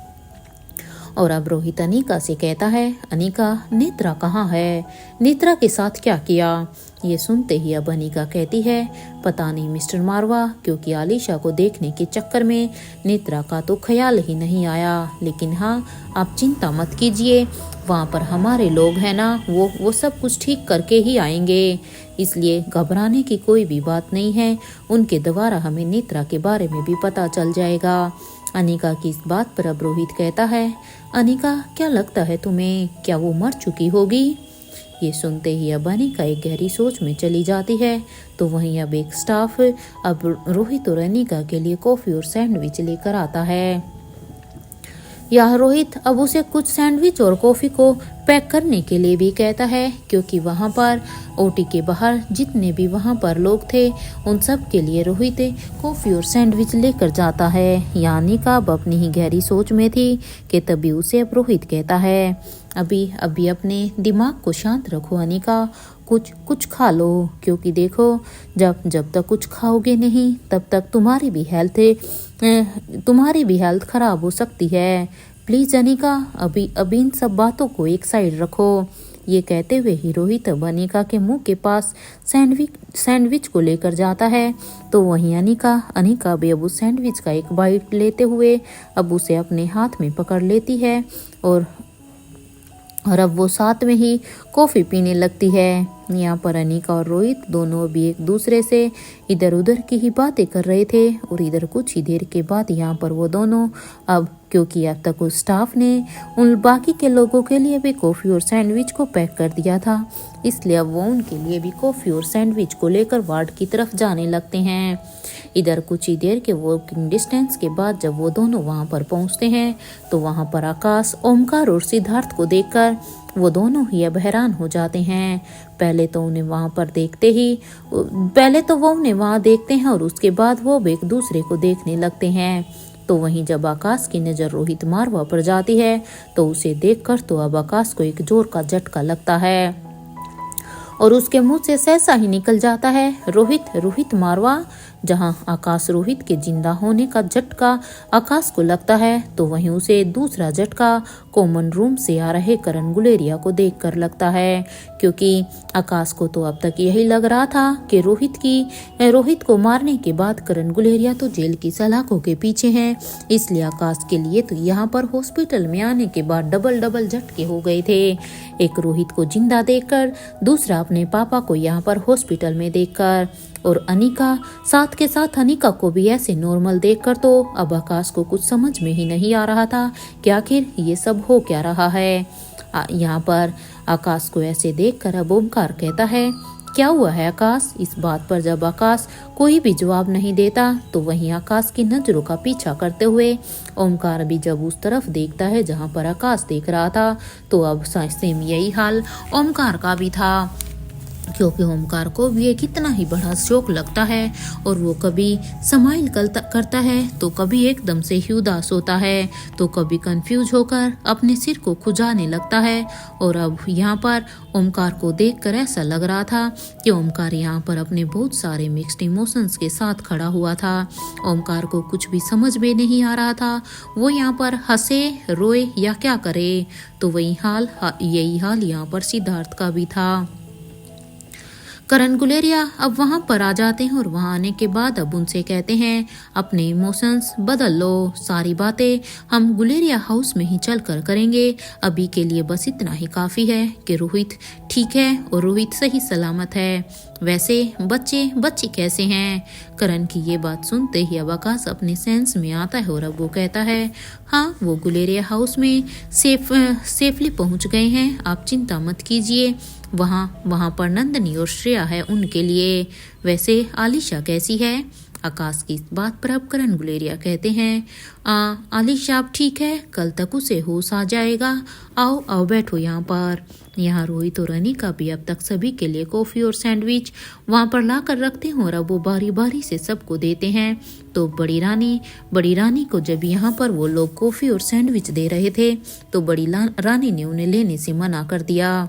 और अब रोहित अनिका से कहता है, अनिका नेत्रा कहाँ है, नेत्रा के साथ क्या किया। ये सुनते ही अब अनिका कहती है, पता नहीं मिस्टर मारवा, क्योंकि आलिशा को देखने के चक्कर में नेत्रा का तो ख्याल ही नहीं आया। लेकिन हाँ, आप चिंता मत कीजिए, वहाँ पर हमारे लोग हैं ना, वो सब कुछ ठीक करके ही आएंगे, इसलिए घबराने की कोई भी बात नहीं है। उनके द्वारा हमें नेत्रा के बारे में भी पता चल जाएगा। अनिका की इस बात पर अब रोहित कहता है, अनिका क्या लगता है तुम्हें, क्या वो मर चुकी होगी। ये सुनते ही अब अनिका एक गहरी सोच में चली जाती है। तो वहीं अब एक स्टाफ अब रोहित और अनिका के लिए कॉफ़ी और सैंडविच लेकर आता है। यह रोहित अब उसे कुछ सैंडविच और कॉफ़ी को पैक करने के लिए भी कहता है, क्योंकि वहाँ पर ओटी के बाहर जितने भी वहाँ पर लोग थे उन सब के लिए रोहित कॉफ़ी और सैंडविच लेकर जाता है। यानी का अब अपनी ही गहरी सोच में थी कि तभी उसे अब रोहित कहता है, अभी अपने दिमाग को शांत रखो अनिका, कुछ खा लो, क्योंकि देखो जब तक कुछ खाओगे नहीं तब तक तुम्हारी भी हेल्थ खराब हो सकती है। प्लीज अनिका अभी इन सब बातों को एक साइड रखो। ये कहते हुए ही रोहित अब अनिका के मुंह के पास सैंडविच को लेकर जाता है। तो वहीं अनिका भी अब उस सैंडविच का एक बाइट लेते हुए अब उसे अपने हाथ में पकड़ लेती है और अब वो साथ में ही कॉफ़ी पीने लगती है। यहाँ पर अनिका और रोहित दोनों भी एक दूसरे से इधर उधर की ही बातें कर रहे थे और इधर कुछ ही देर के बाद यहाँ पर वो दोनों अब, क्योंकि अब तक उस स्टाफ ने उन बाकी के लोगों के लिए भी कॉफ़ी और सैंडविच को पैक कर दिया था, इसलिए अब वो उनके लिए भी कॉफ़ी और सैंडविच को लेकर वार्ड की तरफ जाने लगते हैं। इधर कुछ ही देर के वॉकिंग डिस्टेंस के बाद जब वो दोनों वहाँ पर पहुँचते हैं तो वहाँ पर आकाश, ओमकार और सिद्धार्थ को देखकर वो दोनों ही अब हैरान हो जाते हैं। पहले तो वो उन्हें वहाँ देखते हैं और उसके बाद वो एक दूसरे को देखने लगते हैं। तो वहीं जब आकाश की नज़र रोहित मारवा पर जाती है तो उसे देखकर तो अब आकाश को एक जोर का झटका लगता है और उसके मुंह से सहसा ही निकल जाता है, रोहित मारवा। जहां आकाश रोहित के जिंदा होने का झटका आकाश को लगता है तो वहीं उसे दूसरा झटका कॉमन रूम से आ रहे करण गुलेरिया को देखकर लगता है, क्योंकि आकाश को तो अब तक यही लग रहा था कि रोहित को मारने के बाद करण गुलेरिया तो जेल की सलाखों के पीछे हैं, इसलिए आकाश के लिए तो यहाँ पर हॉस्पिटल में आने के बाद डबल झटके हो गए थे। एक रोहित को जिंदा देखकर, दूसरा अपने पापा को यहाँ पर हॉस्पिटल में देखकर और अनिका साथ के साथ अनिका को भी ऐसे नॉर्मल देखकर तो अब आकाश को कुछ समझ में ही नहीं आ रहा था कि आखिर ये सब हो क्या रहा है। यहाँ पर आकाश को ऐसे देखकर अब ओमकार कहता है, क्या हुआ है आकाश। इस बात पर जब आकाश कोई भी जवाब नहीं देता तो वहीं आकाश की नजरों का पीछा करते हुए ओमकार भी जब उस तरफ देखता है जहाँ पर आकाश देख रहा था तो अब सेम यही हाल ओमकार का भी था, क्योंकि ओमकार को भी एक इतना ही बड़ा शौक लगता है और वो कभी स्माइल करता है तो कभी एकदम से ही उदास होता है तो कभी कंफ्यूज होकर अपने सिर को खुजाने लगता है। और अब यहाँ पर ओमकार को देखकर ऐसा लग रहा था कि ओमकार यहाँ पर अपने बहुत सारे मिक्स्ड इमोशंस के साथ खड़ा हुआ था। ओमकार को कुछ भी समझ में नहीं आ रहा था, वो यहाँ पर हंसे, रोए या क्या करे। तो यही हाल यहाँ पर सिद्धार्थ का भी था। करण गुलेरिया अब वहां पर आ जाते हैं और वहां आने के बाद अब उनसे कहते हैं अपने इमोशंस बदल लो, सारी बातें हम गुलेरिया हाउस में ही चल कर करेंगे, अभी के लिए बस इतना ही काफ़ी है कि रोहित ठीक है और रोहित सही सलामत है। वैसे बच्चे कैसे हैं? करण की ये बात सुनते ही अब आकाश अपने सेंस में आता है और अब वो कहता है हाँ वो गुलेरिया हाउस में सेफली पहुंच गए हैं, आप चिंता मत कीजिए, वहाँ पर नंदनी और श्रेया है उनके लिए। वैसे आलिशा कैसी है? आकाश की इस बात पर अब करण गुलेरिया कहते हैं आलिशा अब ठीक है, कल तक उसे होश आ जाएगा, आओ बैठो यहाँ पर। यहाँ रोहित और अनिका भी अब तक सभी के लिए कॉफ़ी और सैंडविच वहाँ पर ला कर रखते हैं और अब वो बारी बारी से सबको देते हैं। तो बड़ी रानी को जब यहाँ पर वो लोग कॉफ़ी और सैंडविच दे रहे थे तो बड़ी रानी ने उन्हें लेने से मना कर दिया।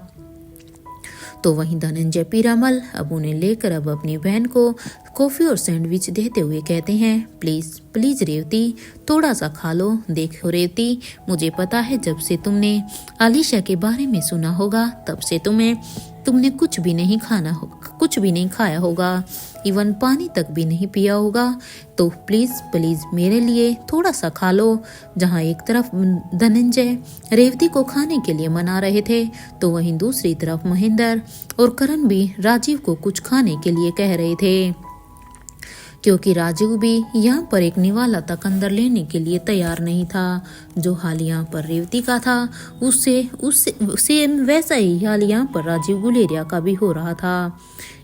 तो वहीं धनंजय पीरामल अब उन्हें लेकर अब अपनी बहन को कॉफ़ी और सैंडविच देते हुए कहते हैं प्लीज़ रेवती थोड़ा सा खा लो। देखो रेवती, मुझे पता है जब से तुमने आलिशा के बारे में सुना होगा तब से तुमने कुछ भी नहीं खाया होगा, इवन पानी तक भी नहीं पिया होगा, तो प्लीज़ मेरे लिए थोड़ा सा खा लो। जहाँ एक तरफ धनंजय रेवती को खाने के लिए मना रहे थे तो वहीं दूसरी तरफ महेंद्र और करण भी राजीव को कुछ खाने के लिए कह रहे थे, क्योंकि राजीव भी यहाँ पर एक निवाला तक अंदर लेने के लिए तैयार नहीं था। जो हाल यहाँ पर रेवती का था उससे सेम वैसा ही हाल यहाँ पर राजीव गुलेरिया का भी हो रहा था।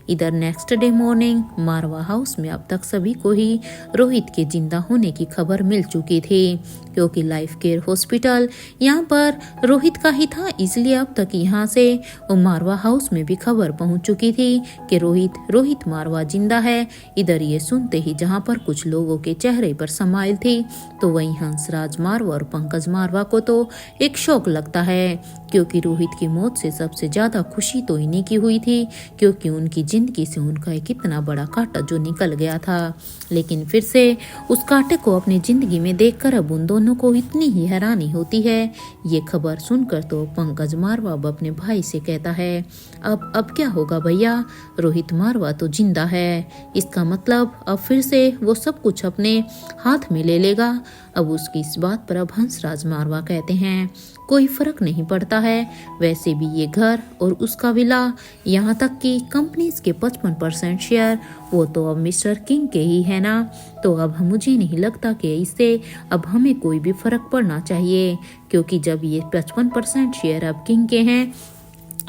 इधर नेक्स्ट डे मॉर्निंग मारवा हाउस में अब तक सभी को ही रोहित के जिंदा होने की खबर मिल चुकी थी, क्योंकि लाइफ केयर हॉस्पिटल यहाँ पर रोहित का ही था, इसलिए अब तक यहाँ से मारवा हाउस में भी खबर पहुंच चुकी थी कि रोहित मारवा जिंदा है। इधर ये सुनते ही जहाँ पर कुछ लोगों के चेहरे पर स्माइल थी तो वहीं हंसराज मारवा और पंकज मारवा को तो एक शौक लगता है, क्योंकि रोहित की मौत से सबसे ज्यादा खुशी तो इन्हीं की हुई थी, क्योंकि उनकी जिंदगी से उनका एक इतना बड़ा कांटा जो निकल गया था। लेकिन फिर से उस कांटे को अपनी जिंदगी में देखकर अब उन दोनों को इतनी ही हैरानी होती है। ये खबर सुनकर तो पंकज मारवा अब अपने भाई से कहता है अब क्या होगा भैया, रोहित मारवा तो जिंदा है, इसका मतलब अब फिर से वो सब कुछ अपने हाथ में ले लेगा। अब उसकी इस बात पर अब हंसराज मारवा कहते हैं कोई फर्क नहीं पड़ता है, वैसे भी ये घर और उसका विला यहाँ तक कि कंपनीज के 55% शेयर वो तो अब मिस्टर किंग के ही है ना, तो अब मुझे नहीं लगता कि इससे अब हमें कोई भी फर्क पड़ना चाहिए, क्योंकि जब ये 55% शेयर अब किंग के हैं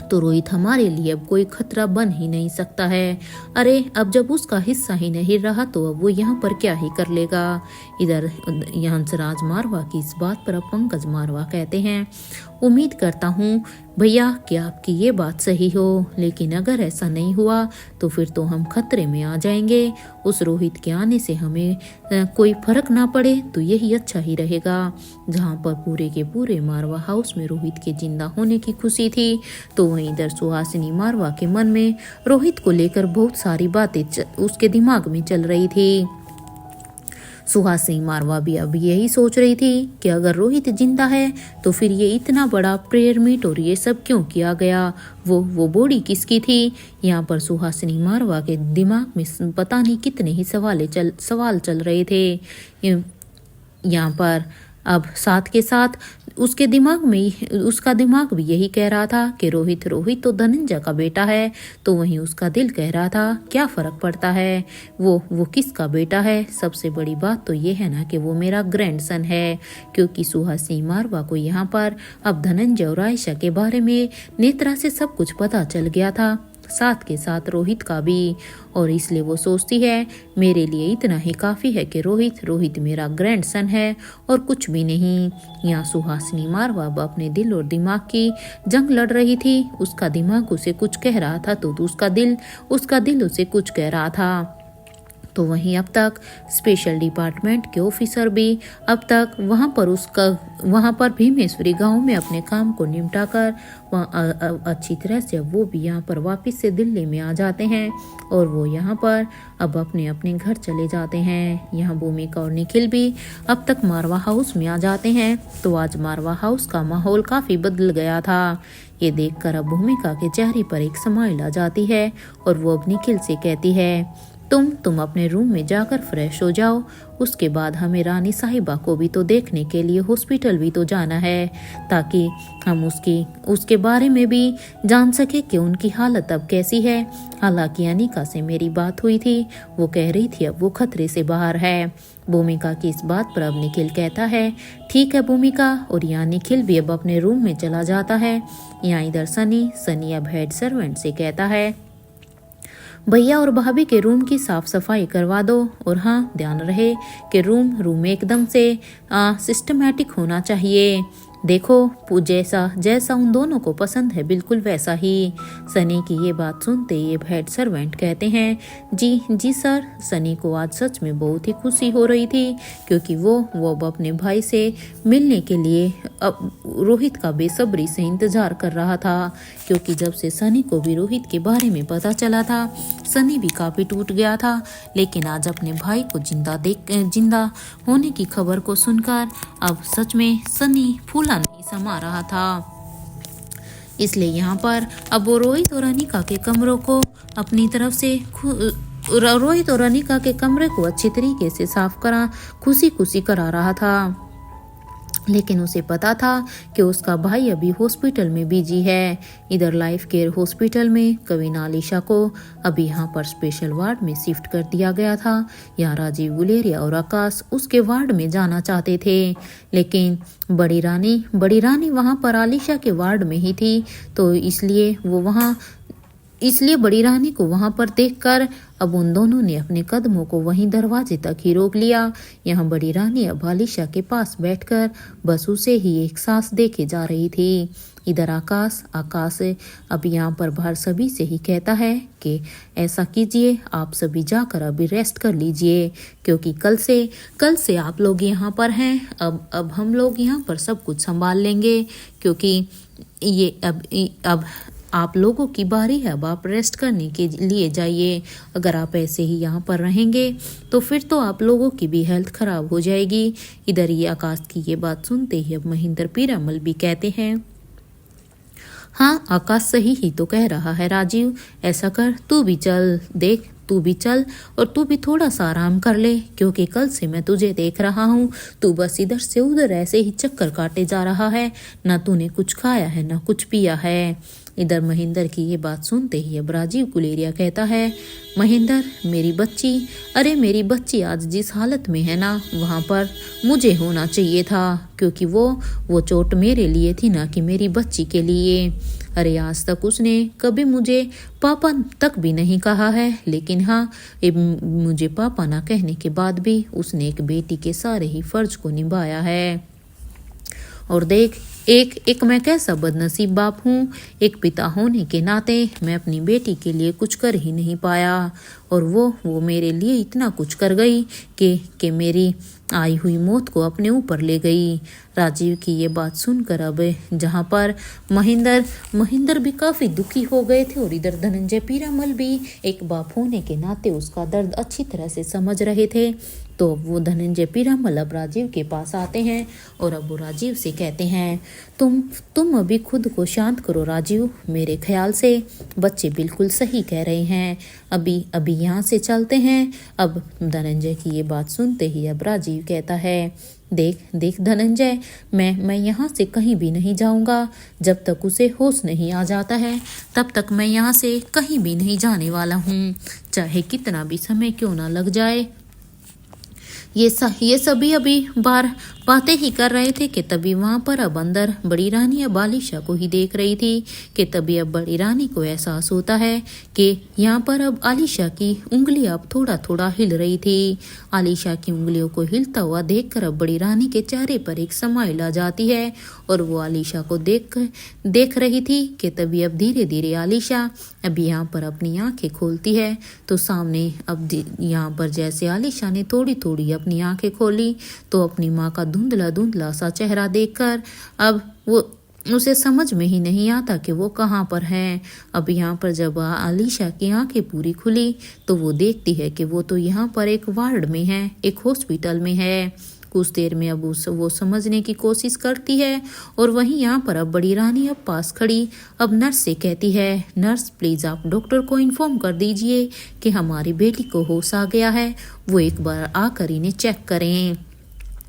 तो रोहित हमारे लिए अब कोई खतरा बन ही नहीं सकता है। अरे अब जब उसका हिस्सा ही नहीं रहा तो अब वो यहाँ पर क्या ही कर लेगा। इधर हंसराज मारवा की इस बात पर अब पंकज मारवा कहते हैं उम्मीद करता हूँ भैया कि आपकी ये बात सही हो, लेकिन अगर ऐसा नहीं हुआ तो फिर तो हम खतरे में आ जाएंगे। उस रोहित के आने से हमें कोई फर्क ना पड़े तो यही अच्छा ही रहेगा। जहाँ पर पूरे के पूरे मारवा हाउस में रोहित के जिंदा होने की खुशी थी तो वहीं इधर सुहासिनी मारवा के मन में रोहित को लेकर बहुत सारी बातें उसके दिमाग में चल रही थी। सुहासिनी मारवा भी अब यही सोच रही थी कि अगर रोहित जिंदा है तो फिर ये इतना बड़ा प्रेयर मीट और ये सब क्यों किया गया, वो बॉडी किसकी थी। यहाँ पर सुहासिनी मारवा के दिमाग में पता नहीं कितने ही सवाल चल रहे थे। यहाँ पर अब साथ के साथ उसका दिमाग भी यही कह रहा था कि रोहित तो धनंजय का बेटा है, तो वहीं उसका दिल कह रहा था क्या फर्क पड़ता है वो किसका बेटा है, सबसे बड़ी बात तो ये है ना कि वो मेरा ग्रैंडसन है। क्योंकि सुहासिनी मारवा को यहाँ पर अब धनंजय और आयशा के बारे में नेत्रा से सब कुछ पता चल गया था, साथ के साथ रोहित का भी, और इसलिए वो सोचती है मेरे लिए इतना ही काफ़ी है कि रोहित मेरा ग्रैंडसन है और कुछ भी नहीं। यहाँ सुहासिनी मारवा अपने दिल और दिमाग की जंग लड़ रही थी, उसका दिमाग उसे कुछ कह रहा था तो उसका दिल उसे कुछ कह रहा था। तो वहीं अब तक स्पेशल डिपार्टमेंट के ऑफिसर भी अब तक वहाँ पर भीमेश्वरी गांव में अपने काम को निपटाकर वहाँ अच्छी तरह से वो भी यहाँ पर वापस से दिल्ली में आ जाते हैं और वो यहाँ पर अब अपने अपने घर चले जाते हैं। यहाँ भूमिका और निखिल भी अब तक मारवा हाउस में आ जाते हैं। तो आज मारवा हाउस का माहौल काफ़ी बदल गया था। ये देखकर अब भूमिका के चेहरे पर एक स्माइल आ जाती है और वो अब निखिल से कहती है, तुम अपने रूम में जाकर फ्रेश हो जाओ, उसके बाद हमें रानी साहिबा को भी तो देखने के लिए हॉस्पिटल भी तो जाना है, ताकि हम उसके बारे में भी जान सके कि उनकी हालत अब कैसी है। हालांकि अनिका से मेरी बात हुई थी, वो कह रही थी अब वो खतरे से बाहर है। भूमिका की इस बात पर अब निखिल कहता है, ठीक है भूमिका, और यहाँ निखिल भी अब अपने रूम में चला जाता है। यहाँ इधर सनी अब हेड सर्वेंट से कहता है, भैया और भाभी के रूम की साफ सफाई करवा दो, और हाँ ध्यान रहे कि रूम एकदम से सिस्टमैटिक होना चाहिए। देखो जैसा उन दोनों को पसंद है बिल्कुल वैसा ही। सनी की ये बात सुनते ये हेड सर्वेंट कहते हैं, जी सर। सनी को आज सच में बहुत ही खुशी हो रही थी, क्योंकि वो अब अपने भाई से मिलने के लिए अब रोहित का बेसब्री से इंतजार कर रहा था, क्योंकि जब से सनी को भी रोहित के बारे में पता चला था, सनी भी काफी टूट गया था। लेकिन आज अपने भाई को जिंदा होने की खबर को सुनकर अब सच में सनी फूला नहीं समा रहा था। इसलिए यहाँ पर अब वो रोहित और अनिका के कमरों को अपनी तरफ से रोहित और अनिका के कमरे को अच्छी तरीके से साफ करा खुशी करा रहा था। लेकिन उसे पता था कि उसका भाई अभी हॉस्पिटल में बिजी है। इधर लाइफ केयर हॉस्पिटल में कविना आलिशा को अभी यहाँ पर स्पेशल वार्ड में शिफ्ट कर दिया गया था। यहाँ राजीव गुलेरिया और आकाश उसके वार्ड में जाना चाहते थे, लेकिन बड़ी रानी वहाँ पर आलिशा के वार्ड में ही थी, तो इसलिए बड़ी रानी को वहां पर देखकर अब उन दोनों ने अपने कदमों को वहीं दरवाजे तक ही रोक लिया। यहाँ बड़ी रानी अब आलिशा के पास बैठकर बस उसे ही एक सांस देके जा रही थी। इधर आकाश अब यहाँ पर बाहर सभी से ही कहता है कि ऐसा कीजिए, आप सभी जाकर अभी रेस्ट कर लीजिए, क्योंकि कल से आप लोग यहाँ पर हैं। अब हम लोग यहाँ पर सब कुछ संभाल लेंगे, क्योंकि ये अब आप लोगों की बारी है। अब आप रेस्ट करने के लिए जाइए। अगर आप ऐसे ही यहाँ पर रहेंगे तो फिर तो आप लोगों की भी हेल्थ खराब हो जाएगी। इधर ये आकाश की ये बात सुनते ही अब महेंद्र पीरामल भी कहते हैं, हाँ आकाश सही ही तो कह रहा है राजीव, ऐसा कर तू भी चल, देख तू भी चल और तू भी थोड़ा सा आराम कर ले, क्योंकि कल से मैं तुझे देख रहा हूँ, तू बस इधर से उधर ऐसे ही चक्कर काटे जा रहा है, ना तूने कुछ खाया है ना कुछ पिया है। इधर महेंद्र की ये बात सुनते ही अब राजीव गुलेरिया कहता है, महेंद्र मेरी बच्ची आज जिस हालत में है ना, वहाँ पर मुझे होना चाहिए था, क्योंकि वो चोट मेरे लिए थी ना कि मेरी बच्ची के लिए। अरे आज तक उसने कभी मुझे पापा तक भी नहीं कहा है, लेकिन हाँ मुझे पापा ना कहने के बाद भी उसने एक बेटी के सारे ही फर्ज को निभाया है। और देख एक मैं कैसा बदनसीब बाप हूँ, एक पिता होने के नाते मैं अपनी बेटी के लिए कुछ कर ही नहीं पाया, और वो मेरे लिए इतना कुछ कर गई कि मेरी आई हुई मौत को अपने ऊपर ले गई। राजीव की ये बात सुनकर अब जहाँ पर महेंद्र भी काफ़ी दुखी हो गए थे, और इधर धनंजय पीरामल भी एक बाप होने के नाते उसका दर्द अच्छी तरह से समझ रहे थे। तो वो धनंजय पीरामल अब राजीव के पास आते हैं और अब वो राजीव से कहते हैं, तुम अभी खुद को शांत करो राजीव, मेरे ख्याल से बच्चे बिल्कुल सही कह रहे हैं, अभी यहाँ से चलते हैं। अब धनंजय की ये बात सुनते ही अब राजीव कहता है, देख धनंजय, मैं यहाँ से कहीं भी नहीं जाऊँगा, जब तक उसे होश नहीं आ जाता है तब तक मैं यहाँ से कहीं भी नहीं जाने वाला हूँ, चाहे कितना भी समय क्यों ना लग जाए। ये सभी अभी बार बातें ही कर रहे थे कि तभी वहाँ पर अब अंदर बड़ी रानी अब आलिशा को ही देख रही थी कि तभी अब बड़ी रानी को एहसास होता है कि यहाँ पर अब आलिशा की उंगली अब थोड़ा थोड़ा हिल रही थी। आलिशा की उंगलियों को हिलता हुआ देखकर अब बड़ी रानी के चेहरे पर एक स्माइल आ जाती है और वो आलिशा को देख रही थी कि तभी अब धीरे धीरे आलिशा अब यहाँ पर अपनी आंखें खोलती है। तो सामने अब यहाँ पर जैसे आलिशा ने थोड़ी थोड़ी अपनी आंखें खोली तो अपनी माँ का धुंधला सा चेहरा देखकर अब वो उसे समझ में ही नहीं आता कि वो कहाँ पर है। अब यहाँ पर जब आलिशा की आंखें पूरी खुली तो वो देखती है कि वो तो यहाँ पर एक वार्ड में है, एक हॉस्पिटल में है। कुछ देर में अब वो समझने की कोशिश करती है और वहीं यहाँ पर अब बड़ी रानी अब पास खड़ी अब नर्स से कहती है, नर्स प्लीज़ आप डॉक्टर को इन्फॉर्म कर दीजिए कि हमारी बेटी को होश आ गया है, वो एक बार आकर इन्हें चेक करें।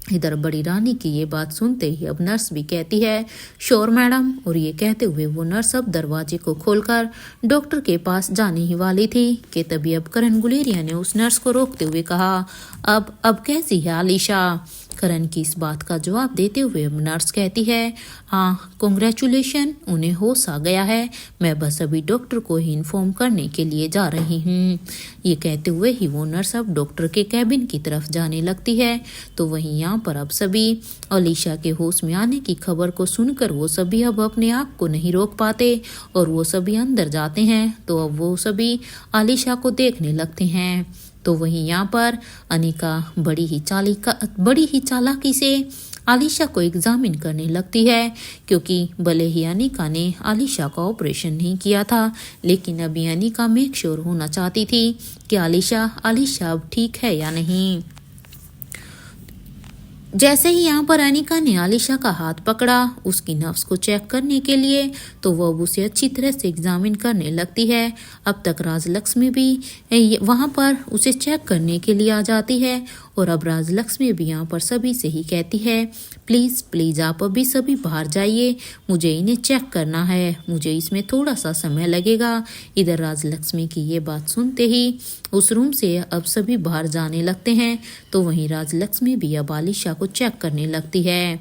इधर बड़ी रानी की ये बात सुनते ही अब नर्स भी कहती है, श्योर मैडम। और ये कहते हुए वो नर्स अब दरवाजे को खोलकर डॉक्टर के पास जाने ही वाली थी कि तभी अब करण गुलेरिया ने उस नर्स को रोकते हुए कहा, अब कैसी है आलिशा। करण की इस बात का जवाब देते हुए नर्स कहती है, हाँ कॉन्ग्रेचुलेशन, उन्हें होश आ गया है, मैं बस अभी डॉक्टर को ही इन्फॉर्म करने के लिए जा रही हूँ। ये कहते हुए ही वो नर्स अब डॉक्टर के कैबिन की तरफ जाने लगती है। तो वहीं यहाँ पर अब सभी आलिशा के होश में आने की खबर को सुनकर वो सभी अब अपने आप को नहीं रोक पाते और वो सभी अंदर जाते हैं। तो अब वो सभी आलिशा को देखने लगते हैं। तो वहीं यहाँ पर अनिका बड़ी ही चालाकी से आलिशा को एग्जामिन करने लगती है, क्योंकि भले ही अनिका ने आलिशा का ऑपरेशन नहीं किया था, लेकिन अभी अनिका मेक श्योर होना चाहती थी कि आलिशा अब ठीक है या नहीं। जैसे ही यहाँ पर अनिका ने आलिशा का हाथ पकड़ा उसकी नफ्स को चेक करने के लिए, तो वह उसे अच्छी तरह से एग्जामिन करने लगती है। अब तक राजलक्ष्मी भी वहाँ पर उसे चेक करने के लिए आ जाती है और अब राजलक्ष्मी भी यहाँ पर सभी से ही कहती है, प्लीज़ आप अभी सभी बाहर जाइए, मुझे इन्हें चेक करना है, मुझे इसमें थोड़ा सा समय लगेगा। इधर राजलक्ष्मी की ये बात सुनते ही उस रूम से अब सभी बाहर जाने लगते हैं। तो वहीं राजलक्ष्मी भी अब आलिशा को चेक करने लगती है।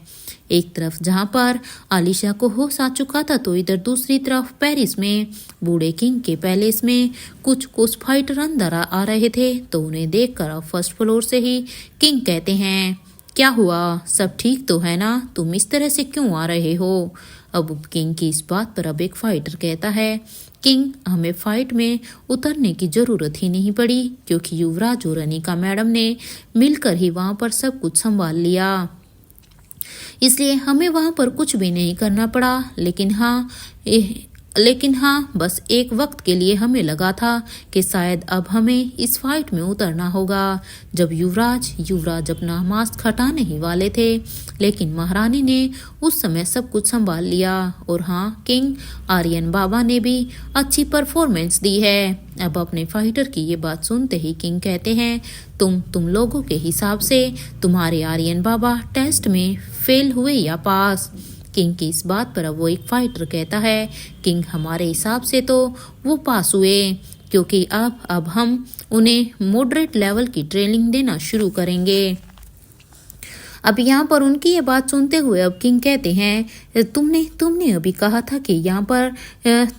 एक तरफ जहां पर आलिशा को होश आ चुका था, तो इधर दूसरी तरफ पेरिस में बूढ़े किंग के पैलेस में कुछ फाइटर अंदर आ रहे थे। तो उन्हें देखकर अब फर्स्ट फ्लोर से ही किंग कहते हैं, क्या हुआ, सब ठीक तो है ना, तुम इस तरह से क्यों आ रहे हो। अब किंग की इस बात पर अब एक फाइटर कहता है, किंग हमें फाइट में उतरने की जरूरत ही नहीं पड़ी, क्योंकि युवराज और अनिका मैडम ने मिलकर ही वहां पर सब कुछ संभाल लिया, इसलिए हमें वहां पर कुछ भी नहीं करना पड़ा। लेकिन हाँ बस एक वक्त के लिए हमें लगा था कि शायद अब हमें इस फाइट में उतरना होगा, जब युवराज अपना मास्क हटाने ही वाले थे, लेकिन महारानी ने उस समय सब कुछ संभाल लिया। और हाँ, किंग आर्यन बाबा ने भी अच्छी परफॉर्मेंस दी है। अब अपने फाइटर की ये बात सुनते ही किंग कहते हैं, तुम लोगों के हिसाब से तुम्हारे आर्यन बाबा टेस्ट में फेल हुए या पास। किंग की इस बात पर अब वो एक फाइटर कहता है, किंग हमारे हिसाब से तो वो पास हुए, क्योंकि अब हम उन्हें मॉडरेट लेवल की ट्रेनिंग देना शुरू करेंगे। अब यहाँ पर उनकी ये बात सुनते हुए अब किंग कहते हैं, तुमने अभी कहा था कि यहाँ पर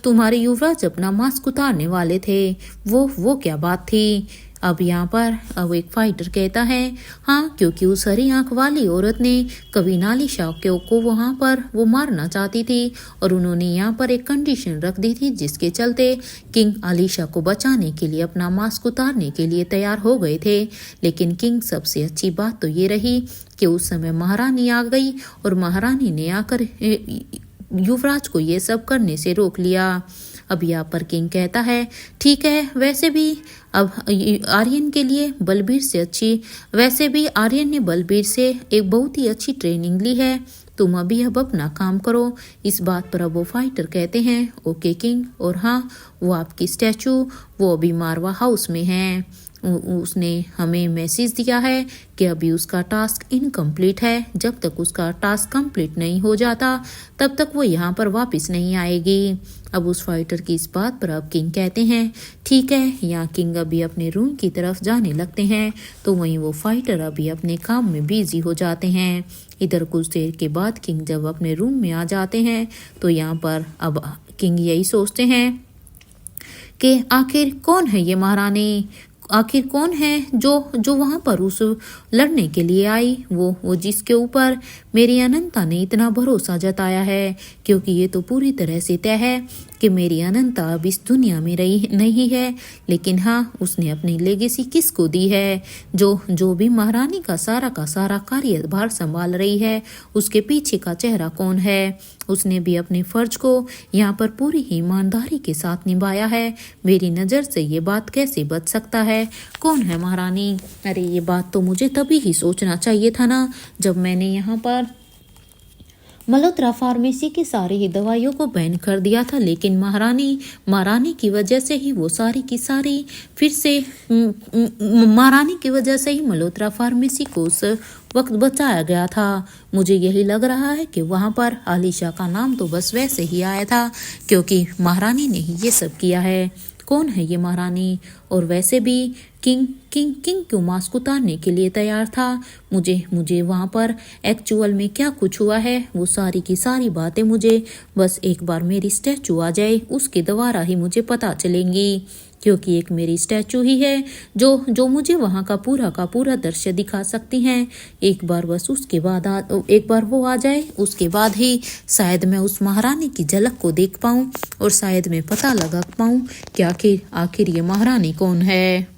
तुम्हारे युवराज अपना मास्क उतारने वाले थे, वो क्या बात थी। अब यहाँ पर अब एक फाइटर कहता है, हाँ क्योंकि उस हरी आंख वाली औरत ने कविन आलिशा को वहाँ पर वो मारना चाहती थी, और उन्होंने यहाँ पर एक कंडीशन रख दी थी, जिसके चलते किंग आलिशा को बचाने के लिए अपना मास्क उतारने के लिए तैयार हो गए थे। लेकिन किंग सबसे अच्छी बात तो ये रही कि उस समय महारानी आ गई और महारानी ने आकर युवराज को ये सब करने से रोक लिया। अब यहाँ पर किंग कहता है, ठीक है, वैसे भी आर्यन ने बलबीर से एक बहुत ही अच्छी ट्रेनिंग ली है, तुम अभी अब अपना काम करो। इस बात पर अब वो फाइटर कहते हैं, ओके किंग, और हाँ वो आपकी स्टैचू वो अभी मारवा हाउस में है, उसने हमें मैसेज दिया है कि अभी उसका टास्क इनकम्प्लीट है, जब तक उसका टास्क कंप्लीट नहीं हो जाता तब तक वो यहाँ पर वापस नहीं आएगी। अब उस फाइटर की इस बात पर अब किंग कहते हैं, ठीक है। यहाँ किंग अभी अपने रूम की तरफ जाने लगते हैं, तो वहीं वो फाइटर अभी अपने काम में बिजी हो जाते हैं। इधर कुछ देर के बाद किंग जब अपने रूम में आ जाते हैं, तो यहाँ पर अब किंग यही सोचते हैं कि आखिर कौन है ये महारानी, आखिर कौन है जो वहां पर उस लड़ने के लिए आई, वो जिसके ऊपर मेरी अनंता ने इतना भरोसा जताया है, क्योंकि ये तो पूरी तरह से तय है कि मेरी अनंता अब इस दुनिया में रही नहीं है। लेकिन हाँ, उसने अपनी लेगेसी किसको दी है, जो भी महारानी का सारा कार्यभार संभाल रही है, उसके पीछे का चेहरा कौन है। उसने भी अपने फर्ज को यहाँ पर पूरी ईमानदारी के साथ निभाया है, मेरी नज़र से ये बात कैसे बच सकता है। है, कौन है महारानी? अरे ये बात तो मुझे तभी ही सोचना चाहिए था ना, जब मैंने यहाँ पर मल्होत्रा फार्मेसी की सारी ही दवाइयों को बैन कर दिया था। लेकिन महारानी की वजह से ही वो सारी की सारी फिर से महारानी की वजह से ही मल्होत्रा फार्मेसी को उस वक्त बचाया गया था। मुझे यही लग रहा है कि वहाँ पर आलिशा का नाम तो बस वैसे ही आया था, क्योंकि महारानी ने ही ये सब किया है। कौन है ये महारानी? और वैसे भी किंग क्यों मास्क उतारने के लिए तैयार था? मुझे वहाँ पर एक्चुअल में क्या कुछ हुआ है, वो सारी की सारी बातें मुझे बस एक बार मेरी स्टैचू आ जाए उसके द्वारा ही मुझे पता चलेंगी, क्योंकि एक मेरी स्टैचू ही है जो मुझे वहाँ का पूरा दृश्य दिखा सकती हैं। एक बार बस उसके बाद एक बार वो आ जाए, उसके बाद ही शायद मैं उस महारानी की झलक को देख पाऊँ और शायद मैं पता लगा पाऊँ कि आखिर ये महारानी कौन है।